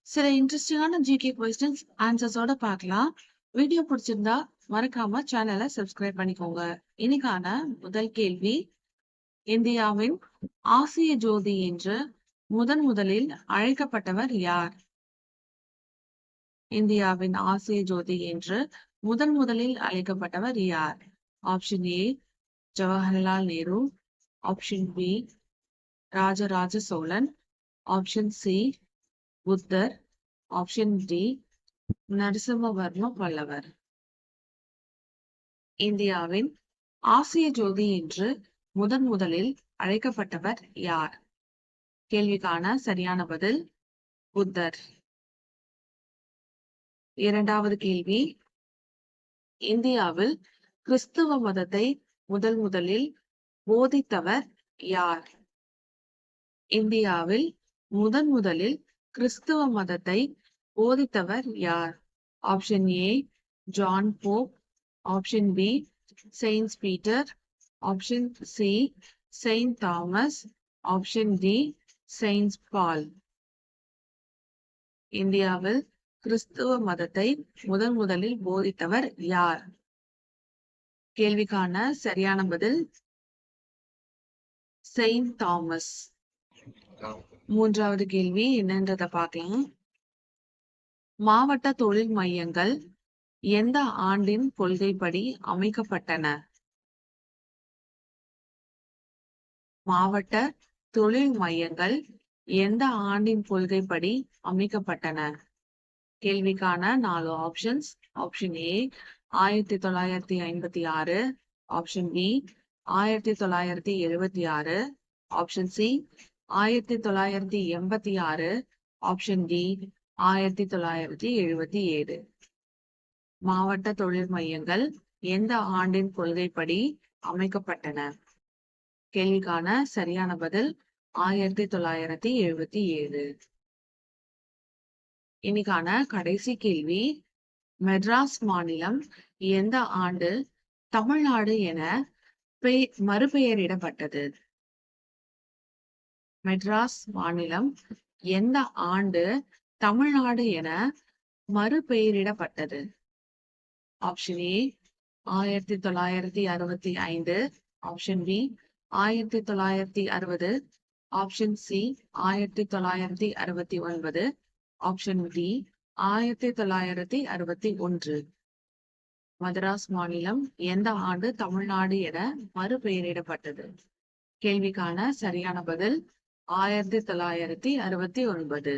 சில இன்ட்ரெஸ்டிங்கான GK questions ஆன்சர்ஸோட பார்க்கலாம். வீடியோ பிடிச்சிருந்தா மறக்காம சேனலை சப்ஸ்கிரைப் பண்ணிக்கோங்க. இன்னைக்கான முதல் கேள்வி, இந்தியாவின் ஆசிய ஜோதி என்று முதலில் அழைக்கப்பட்டவர் யார்? இந்தியாவின் ஆசிய ஜோதி என்று முதலில் அழைக்கப்பட்டவர் யார்? Option A Jawaharlal Nehru, option B Rajaraja Cholan, option C Buddhar, option D Narasimhavarma Pallavar. இந்தியாவின் ஆசிய ஜோதி என்று முதலில் அழைக்கப்பட்டவர் யார்? கேள்விக்கான சரியான பதில் புத்தர். இரண்டாவது கேள்வி, இந்தியாவில் கிறிஸ்துவ மதத்தை முதலில் போதித்தவர் யார்? இந்தியாவில் முதலில் கிறிஸ்துவ மதத்தை போதித்தவர் யார்? Option A John Pope, option B Saint Peter, option C Saint Thomas, option D Saint Paul. இந்தியாவில் கிறிஸ்துவ மதத்தை முதலில் போதித்தவர் யார்? கேள்விக்கான சரியான பதில் செயின்ட் தாமஸ். மூன்றாவது கேள்வி என்னன்றத பார்க்கலாம். மாவட்ட தொழில் மையங்கள் எந்த ஆண்டின் கொள்கைப்படி அமைக்கப்பட்டன? மாவட்ட தொழில் மையங்கள் எந்த ஆண்டின் கொள்கைப்படி அமைக்கப்பட்டன? கேள்விக்கான 4 options. Option A 1956, option B 1976, option C 1986, option D 1977. மாவட்ட தொழில் மையங்கள் எந்த ஆண்டின் கொள்கைப்படி அமைக்கப்பட்டன? கேள்விக்கான சரியான பதில் 1977. இன்னைக்கான கடைசி கேள்வி, மெட்ராஸ் மாநிலம் எந்த ஆண்டு தமிழ்நாடு என மறுபெயரிடப்பட்டது? மெட்ராஸ் மாநிலம் எந்த ஆண்டு தமிழ்நாடு என மறுபெயரிடப்பட்டது? Option A 1965, option B 1960, option C 1969, option D 1961. Madras மாநிலம் எந்த ஆண்டு தமிழ்நாடு என மறுபெயரிடப்பட்டது? கேள்விக்கான சரியான பதில் 1969.